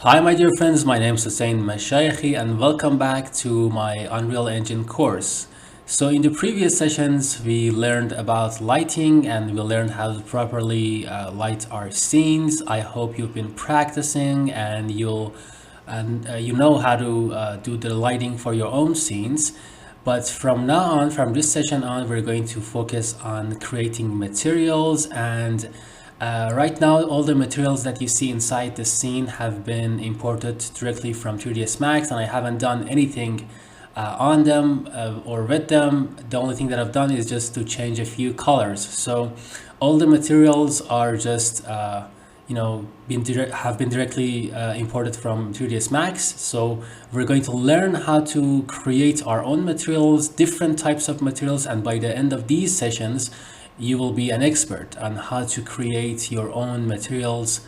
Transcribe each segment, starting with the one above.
Hi my dear friends, my name is Hussein Mashayikhi and welcome back to my Unreal Engine course. So in the previous sessions we learned about lighting and we learned how to properly light our scenes. I hope you've been practicing and you know how to do the lighting for your own scenes. But from now on, from this session on, we're going to focus on creating materials and right now, all the materials that you see inside the scene have been imported directly from 3ds Max, and I haven't done anything on them or with them. The only thing that I've done is just to change a few colors. So all the materials are just have been directly imported from 3ds Max. So we're going to learn how to create our own materials, different types of materials, and by the end of these sessions you will be an expert on how to create your own materials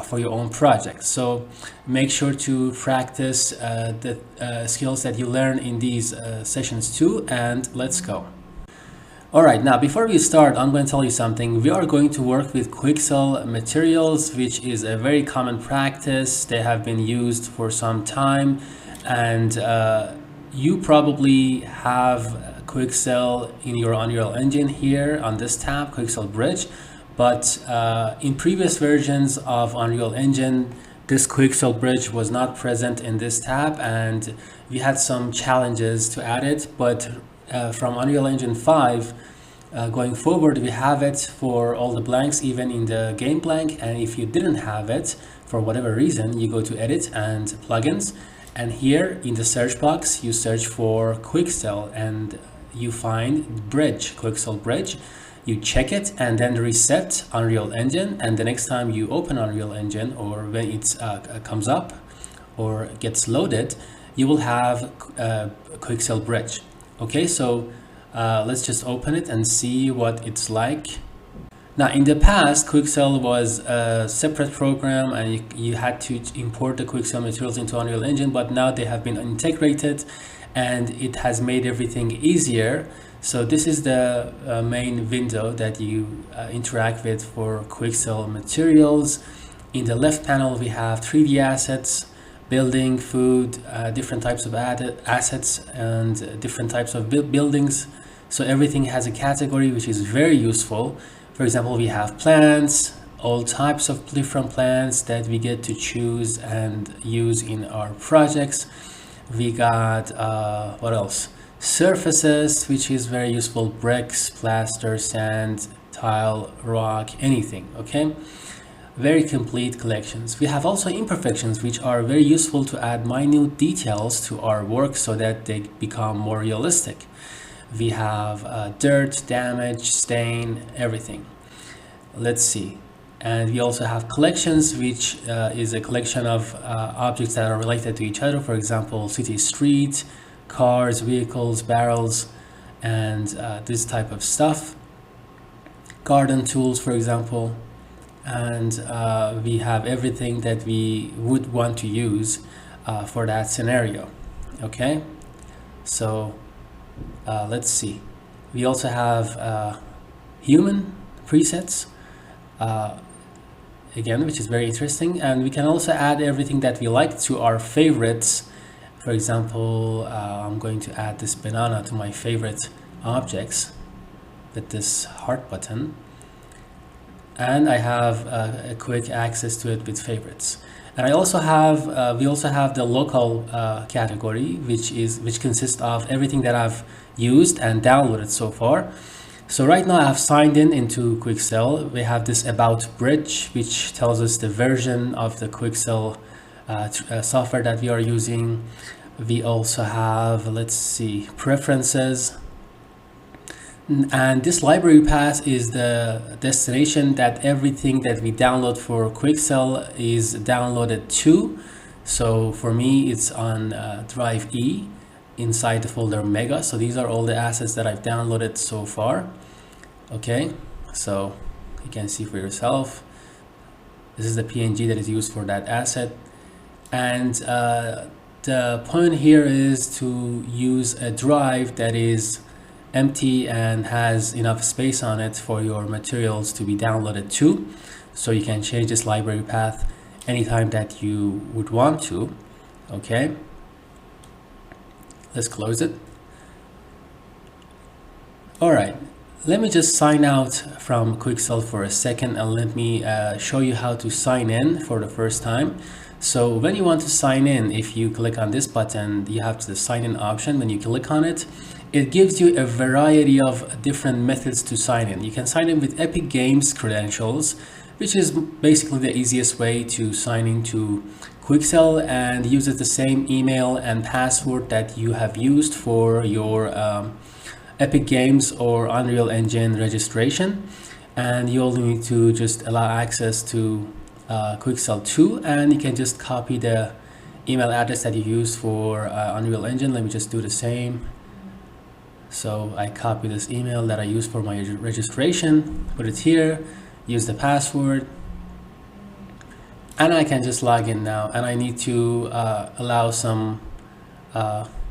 for your own project. So make sure to practice the skills that you learn in these sessions too, and let's go. All right, now before we start, I'm going to tell you something. We are going to work with Quixel materials, which is a very common practice. They have been used for some time, and you probably have Quixel in your Unreal Engine here on this tab, Quixel Bridge, but in previous versions of Unreal Engine, this Quixel Bridge was not present in this tab, and we had some challenges to add it. But from Unreal Engine 5 going forward, we have it for all the blanks, even in the game blank. And if you didn't have it for whatever reason, you go to Edit and Plugins, and here in the search box you search for Quixel and you find Bridge, Quixel Bridge. You check it and then reset Unreal Engine, and the next time you open Unreal Engine or when it comes up or gets loaded, you will have Quixel Bridge. Okay, so let's just open it and see what it's like. Now in the past, Quixel was a separate program and you had to import the Quixel materials into Unreal Engine, but now they have been integrated and it has made everything easier. So this is the main window that you interact with for Quixel materials. In the left panel we have 3D assets, building, food, different types of assets and different types of buildings. So everything has a category, which is very useful. For example, we have plants, all types of different plants that we get to choose and use in our projects. We got what else? Surfaces, which is very useful: bricks, plaster, sand, tile, rock, anything. Okay, very complete collections. We have also imperfections, which are very useful to add minute details to our work so that they become more realistic. We have dirt, damage, stain, everything. Let's see. And we also have collections, which is a collection of objects that are related to each other. For example, city, street, cars, vehicles, barrels, and this type of stuff. Garden tools, for example. And we have everything that we would want to use for that scenario. Okay, so let's see. We also have human presets. Again, which is very interesting, and we can also add everything that we like to our favorites. For example, I'm going to add this banana to my favorite objects with this heart button, and I have a quick access to it with favorites. And I also have we also have the local category, which consists of everything that I've used and downloaded so far. So right now I've signed into Quixel. We have this About Bridge, which tells us the version of the Quixel software that we are using. We also have, let's see, Preferences. And this library path is the destination that everything that we download for Quixel is downloaded to. So for me, it's on Drive E inside the folder Mega. So these are all the assets that I've downloaded so far. Okay, so you can see for yourself. This is the PNG that is used for that asset. And the point here is to use a drive that is empty and has enough space on it for your materials to be downloaded to. So you can change this library path anytime that you would want to. Okay, let's close it. All right, let me just sign out from Quixel for a second, and let me show you how to sign in for the first time. So when you want to sign in, if you click on this button, you have the sign in option. When you click on it, it gives you a variety of different methods to sign in. You can sign in with Epic Games credentials, which is basically the easiest way to sign into Quixel, and uses the same email and password that you have used for your Epic Games or Unreal Engine registration. And you only need to just allow access to Quixel 2, and you can just copy the email address that you used for Unreal Engine. Let me just do the same. So I copy this email that I used for my registration, put it here, use the password, and I can just log in now. And I need to allow some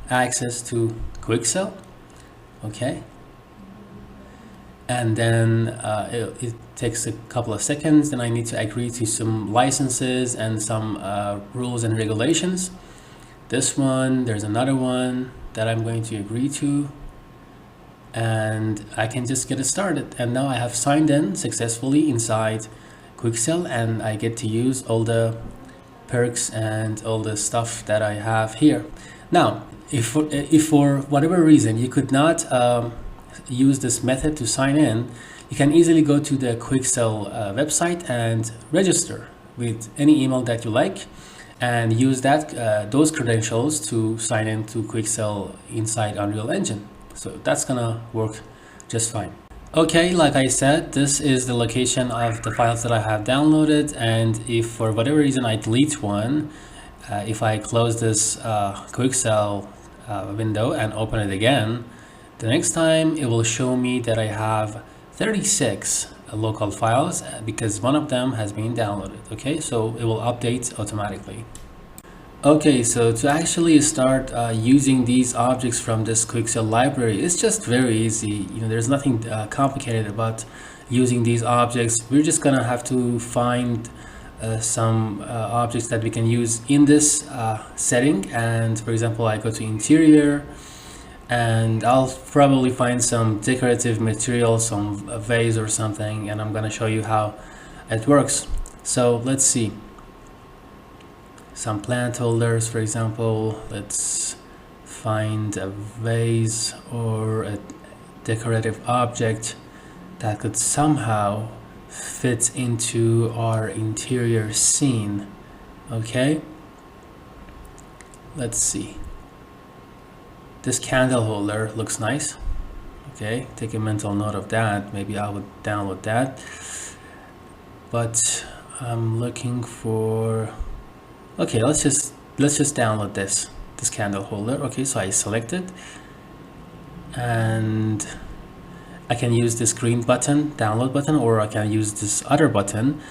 access to Quixel. Okay, and then it takes a couple of seconds. Then I need to agree to some licenses and some rules and regulations. This one, there's another one that I'm going to agree to, and I can just get it started. And now I have signed in successfully inside Quixel, and I get to use all the perks and all the stuff that I have here. Now, if for whatever reason you could not use this method to sign in, you can easily go to the Quixel website and register with any email that you like, and use that those credentials to sign in to Quixel inside Unreal Engine. So that's gonna work just fine. Okay, like I said, this is the location of the files that I have downloaded, and if for whatever reason I delete one, if I close this Quixel window and open it again, the next time it will show me that I have 36 local files because one of them has been downloaded. Okay, so it will update automatically. Okay, so to actually start using these objects from this Quixel library, it's just very easy. There's nothing complicated about using these objects. We're just gonna have to find some objects that we can use in this setting. And for example, I go to interior, and I'll probably find some decorative material, some vase or something, and I'm gonna show you how it works. So let's see, some plant holders, for example. Let's find a vase or a decorative object that could somehow fit into our interior scene. Okay, let's see, this candle holder looks nice. Okay, take a mental note of that. Maybe I would download that, but I'm looking for, okay, let's just download this candle holder. Okay, so I select it, and I can use this green button, download button, or I can use this other button.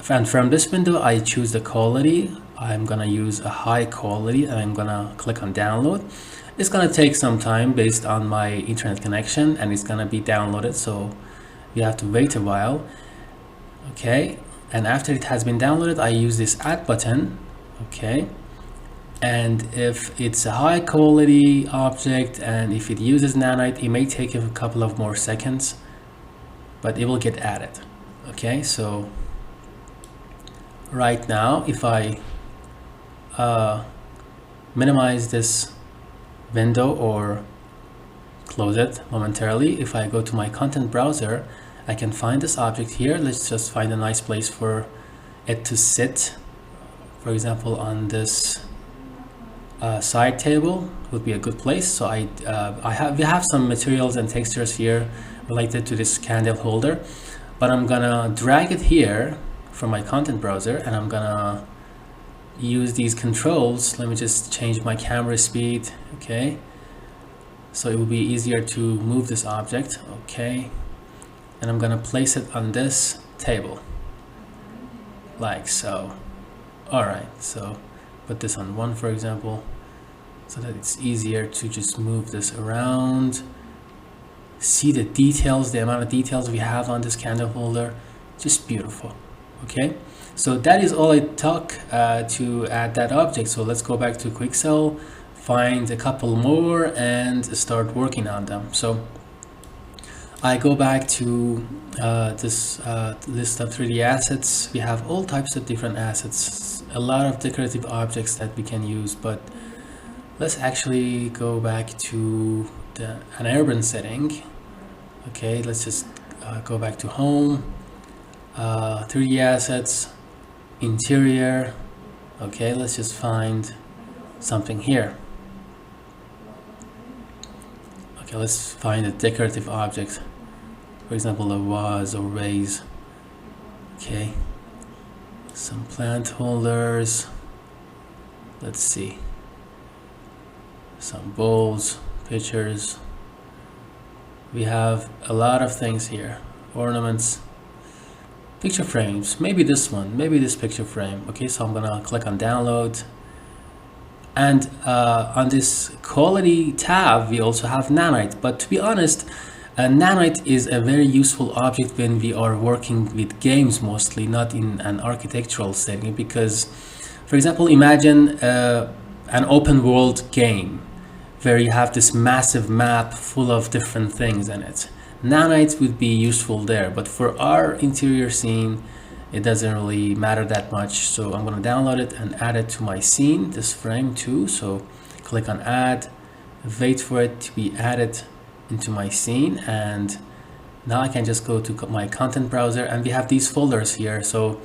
And from this window, I choose the quality. I'm gonna use a high quality, and I'm gonna click on download. It's gonna take some time based on my internet connection, and it's gonna be downloaded, so you have to wait a while. Okay, and after it has been downloaded, I use this add button. Okay, and if it's a high quality object and if it uses nanite, it may take a couple of more seconds, but it will get added. Okay, so right now, if I minimize this window or close it momentarily, if I go to my content browser, I can find this object here. Let's just find a nice place for it to sit. For example, on this side table would be a good place. So we have some materials and textures here related to this candle holder, but I'm gonna drag it here from my content browser, and I'm gonna use these controls. Let me just change my camera speed. Okay, so it will be easier to move this object. Okay, and I'm gonna place it on this table like so. All right, so put this on 1, for example, so that it's easier to just move this around. See the details, the amount of details we have on this candle holder, just beautiful. Okay, So that is all it took to add that object. So let's go back to Quixel, find a couple more and start working on them. So I go back to this list of 3D assets. We have all types of different assets, a lot of decorative objects that we can use, but let's actually go back to an urban setting. Okay, let's just go back to home, 3D assets, interior. Okay, let's just find something here. Okay, let's find a decorative object, for example a vase or vase. Okay, some plant holders, let's see, some bowls, pitchers. We have a lot of things here, ornaments, picture frames, maybe this one, maybe this picture frame. Okay, so I'm gonna click on download, and on this quality tab we also have nanite. But to be honest, nanite is a very useful object when we are working with games, mostly not in an architectural setting, because for example imagine an open world game where you have this massive map full of different things in it. Nanite would be useful there, but for our interior scene it doesn't really matter that much. So I'm going to download it and add it to my scene, this frame too. So click on add, wait for it to be added into my scene, and now I can just go to my content browser and we have these folders here. So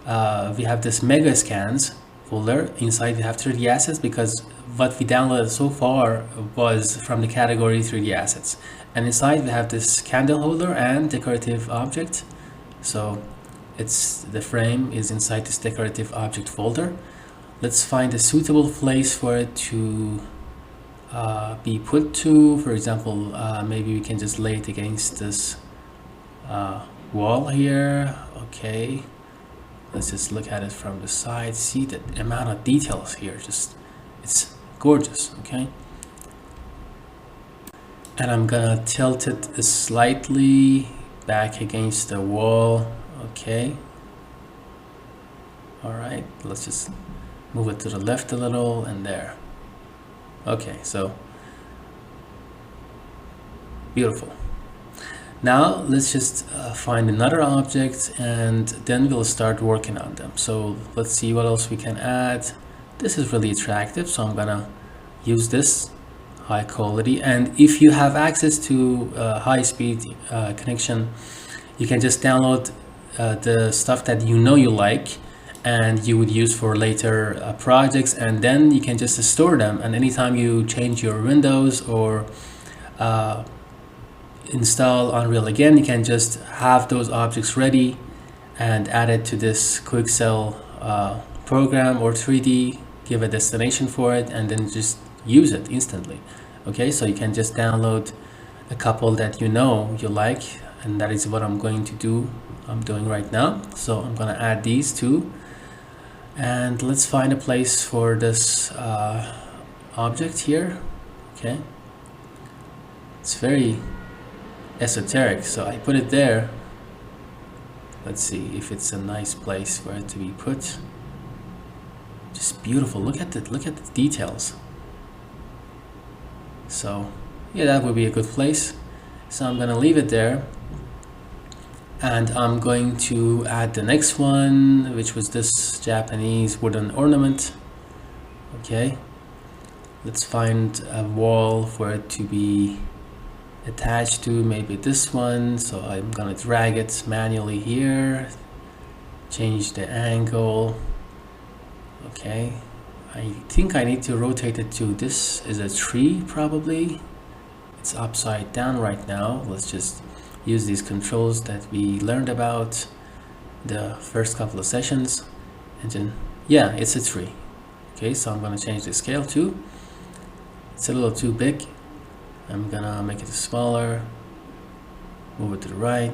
we have this mega scans folder. Inside we have 3D assets, because what we downloaded so far was from the category 3D assets, and inside we have this candle holder and decorative object. So it's the frame is inside this decorative object folder. Let's find a suitable place for it to be put to. For example, maybe we can just lay it against this wall here. Okay, let's just look at it from the side, see the amount of details here, just it's gorgeous. Okay, and I'm gonna tilt it slightly back against the wall. Okay, all right, let's just move it to the left a little, and there. Okay, so beautiful. Now let's just find another object and then we'll start working on them. So let's see what else we can add. This is really attractive, so I'm gonna use this high quality, and if you have access to high-speed connection, you can just download the stuff that you know you like and you would use for later projects, and then you can just store them, and anytime you change your windows or install Unreal again, you can just have those objects ready and add it to this Quixel program or 3D, give a destination for it, and then just use it instantly. Okay, so you can just download a couple that you know you like, and that is what I'm going to do. I'm doing right now. So I'm gonna add these two, and let's find a place for this object here. Okay, it's very esoteric, so I put it there. Let's see if it's a nice place for it to be put. Just beautiful. Look at the details. So yeah, that would be a good place. So I'm gonna leave it there, and I'm going to add the next one, which was this Japanese wooden ornament. Okay, let's find a wall for it to be attached to, maybe this one. So I'm gonna drag it manually here, change the angle. Okay, I think I need to rotate it to, this is a tree probably, it's upside down right now. Let's just use these controls that we learned about the first couple of sessions, and then yeah, it's a tree. Okay, so I'm gonna change the scale too. It's a little too big. I'm gonna make it smaller, move it to the right.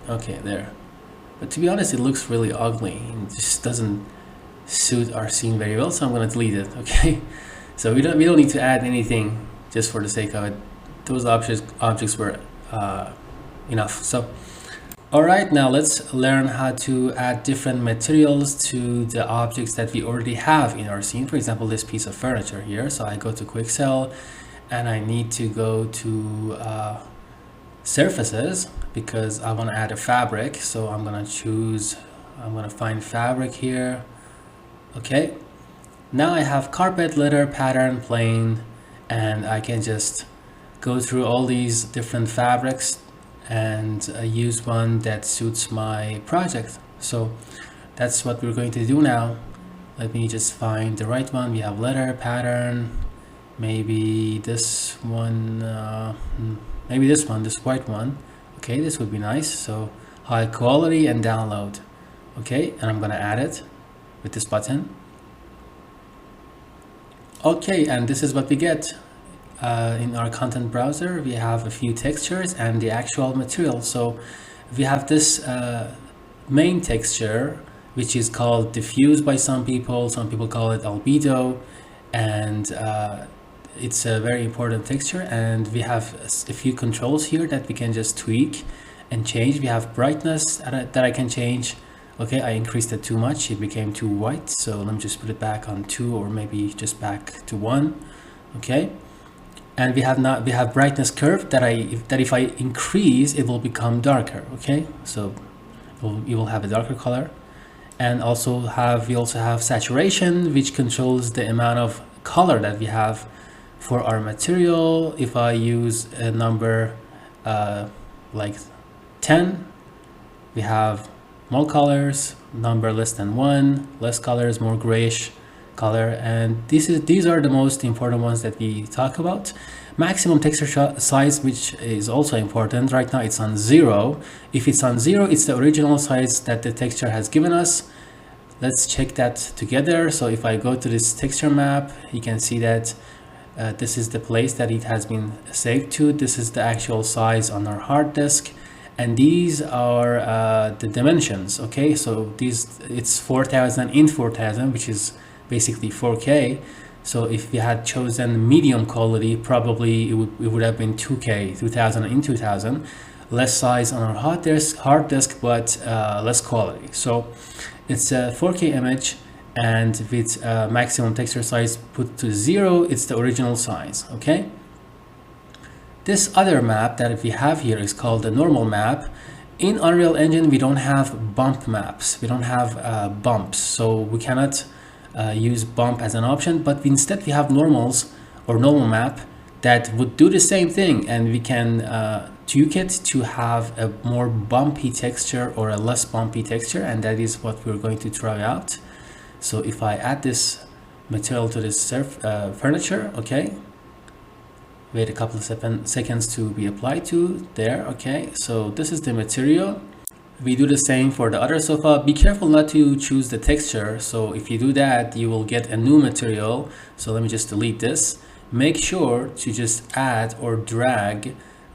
Okay, there. But to be honest, it looks really ugly. It just doesn't suit our scene very well, so I'm gonna delete it. Okay, so we don't need to add anything just for the sake of it. Those objects were enough. So All right, now let's learn how to add different materials to the objects that we already have in our scene. For example, this piece of furniture here. So I go to Quixel and I need to go to surfaces because I want to add a fabric. So I'm going to find fabric here. Okay. Now I have carpet, leather, pattern, plain, and I can just go through all these different fabrics and use one that suits my project. So that's what we're going to do now. Let me just find the right one. We have leather, pattern, maybe this one, this white one. Okay, this would be nice. So high quality and download. Okay, and I'm gonna add it with this button. Okay, and this is what we get. In our content browser, we have a few textures and the actual material. So we have this main texture, which is called diffuse by some people call it albedo, and it's a very important texture. And we have a few controls here that we can just tweak and change. We have brightness that I can change. Okay, I increased it too much, it became too white, so let me just put it back on 2 or maybe just back to 1. Okay. And we have brightness curve that if I increase, it will become darker. Okay, so you will have a darker color. And we also have saturation, which controls the amount of color that we have for our material. If I use a number like 10, we have more colors. Number less than 1, less colors, more grayish color. And these are the most important ones that we talk about. Maximum texture size, which is also important. Right now it's on 0. If it's on 0, it's the original size that the texture has given us. Let's check that together. So if I go to this texture map, you can see that this is the place that it has been saved to. This is the actual size on our hard disk, and these are the dimensions. Okay, so it's 4000 in 4000, which is basically 4K. So if we had chosen medium quality, probably it would have been 2K, 2000 in 2000. Less size on our hard disk, but less quality. So it's a 4K image, and with maximum texture size put to 0, it's the original size. Okay. This other map that we have here is called the normal map. In Unreal Engine, we don't have bump maps. We don't have bumps, so we cannot use bump as an option, but instead we have normals or normal map that would do the same thing, and we can tweak it to have a more bumpy texture or a less bumpy texture, and that is what we're going to try out. So if I add this material to this furniture, okay, wait a couple of seconds to be applied to there. Okay, so this is the material. We do the same for the other sofa. Be careful not to choose the texture. So if you do that, you will get a new material. So let me just delete this. Make sure to just add or drag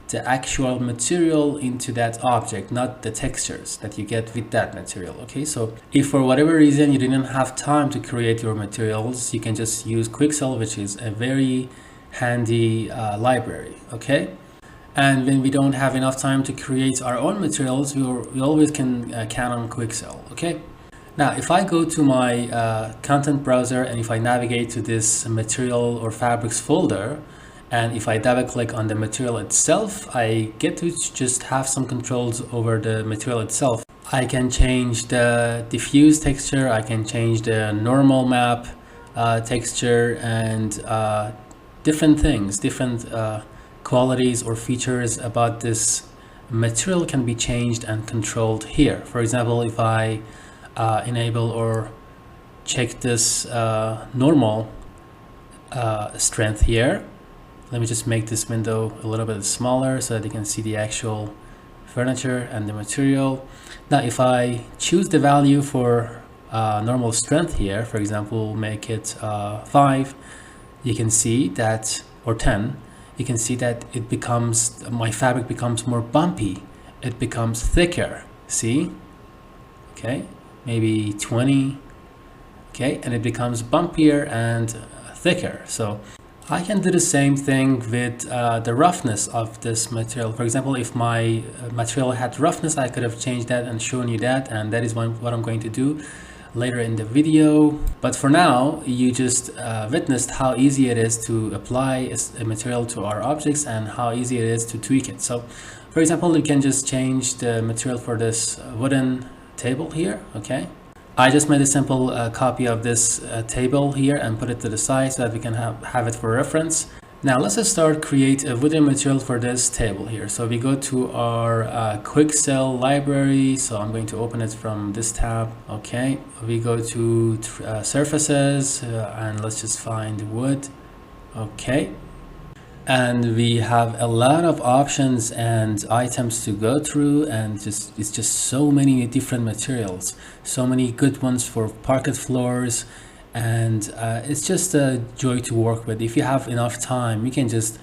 the actual material into that object, not the textures that you get with that material. Okay, so if for whatever reason you didn't have time to create your materials, you can just use Quixel, which is a very handy library. Okay. And when we don't have enough time to create our own materials, we always can count on Quixel. Okay. Now, if I go to my content browser and if I navigate to this material or fabrics folder, and if I double click on the material itself, I get to just have some controls over the material itself. I can change the diffuse texture, I can change the normal map texture, and different things, different qualities or features about this material can be changed and controlled here. For example, if I enable or check this normal strength here, let me just make this window a little bit smaller so that you can see the actual furniture and the material. Now if I choose the value for normal strength here, for example, make it 5, you can see that, or 10, you can see that it becomes, my fabric becomes more bumpy, it becomes thicker. See, okay, maybe 20, okay, and it becomes bumpier and thicker. So I can do the same thing with the roughness of this material. For example, if my material had roughness, I could have changed that and shown you that, and that is what I'm going to do later in the video. But for now, you just witnessed how easy it is to apply a material to our objects and how easy it is to tweak it. So for example, you can just change the material for this wooden table here. Okay, I just made a simple copy of this table here and put it to the side so that we can have it for reference. Now let's just start create a wooden material for this table here. So we go to our Quixel library. So I'm going to open it from this tab. Okay, we go to surfaces and let's just find wood. Okay, and we have a lot of options and items to go through, and it's just so many different materials, so many good ones for parquet floors, and it's just a joy to work with. If you have enough time, you can just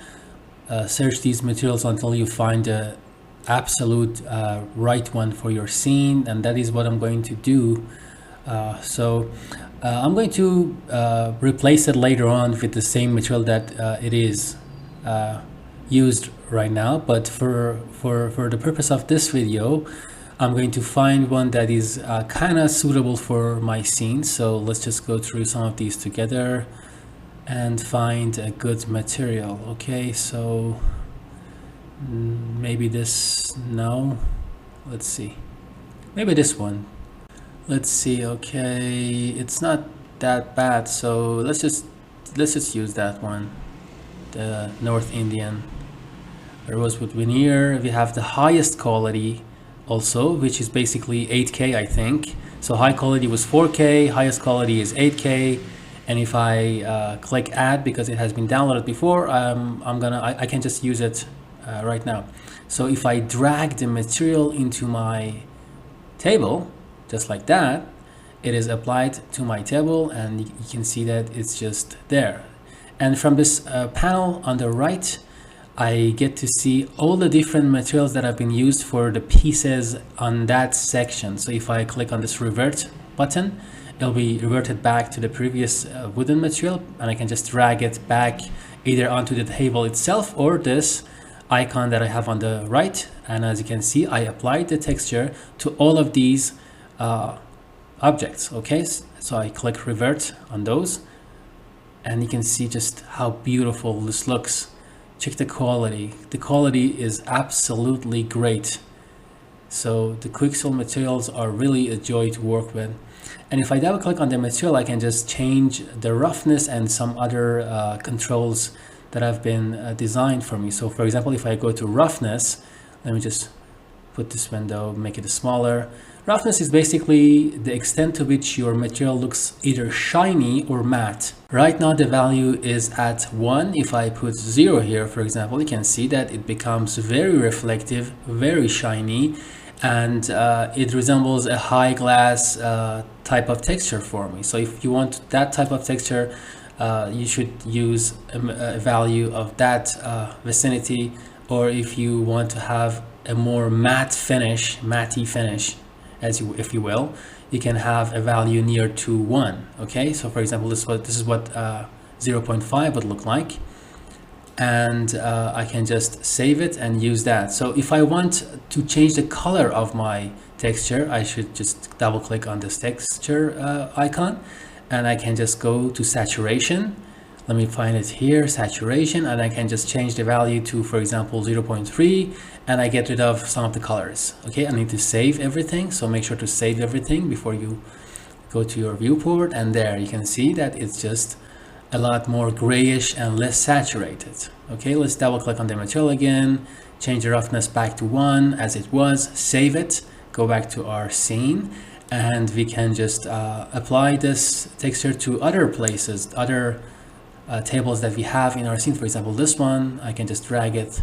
search these materials until you find the absolute right one for your scene, and that is what I'm going to do. I'm going to replace it later on with the same material that it is used right now, but for the purpose of this video, I'm going to find one that is kind of suitable for my scene. So let's just go through some of these together and find a good material. Okay, so maybe this, no, let's see, maybe this one, let's see. Okay, it's not that bad, so let's just use that one, the North Indian rosewood veneer. We have the highest quality also, which is basically 8K, I think. So high quality was 4K, highest quality is 8K. And if I click add, because it has been downloaded before, I can just use it right now. So if I drag the material into my table, just like that, it is applied to my table, and you can see that it's just there. And from this panel on the right, I get to see all the different materials that have been used for the pieces on that section. So if I click on this revert button, it'll be reverted back to the previous wooden material, and I can just drag it back either onto the table itself or this icon that I have on the right. And as you can see, I applied the texture to all of these objects. Okay, so I click revert on those, and you can see just how beautiful this looks. Check the quality. The quality is absolutely great. So the Quixel materials are really a joy to work with. And if I double click on the material, I can just change the roughness and some other controls that have been designed for me. So for example, if I go to roughness, let me just put this window, make it smaller. Roughness is basically the extent to which your material looks either shiny or matte. Right now the value is at 1. If I put 0 here, for example, you can see that it becomes very reflective, very shiny, and it resembles a high glass type of texture for me. So if you want that type of texture, you should use a value of that vicinity, or if you want to have a more matte finish, if you will, you can have a value near to 1. Okay, so for example, this is what 0.5 would look like, and I can just save it and use that. So if I want to change the color of my texture, I should just double click on this texture icon, and I can just go to saturation. Let me find it here, saturation, and I can just change the value to, for example, 0.3, and I get rid of some of the colors. Okay, I need to save everything, so make sure to save everything before you go to your viewport, and there you can see that it's just a lot more grayish and less saturated. Okay, let's double click on the material again, change the roughness back to 1 as it was, save it, go back to our scene, and we can just apply this texture to other places, other tables that we have in our scene. For example, this one, I can just drag it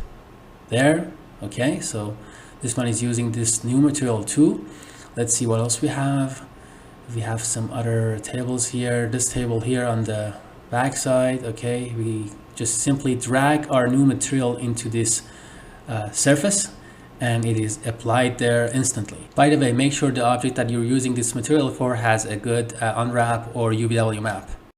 there. Okay, so this one is using this new material too. Let's see what else we have. We have some other tables here. This table here on the back side. Okay, we just simply drag our new material into this surface, and it is applied there instantly. By the way, make sure the object that you're using this material for has a good unwrap or UVW map.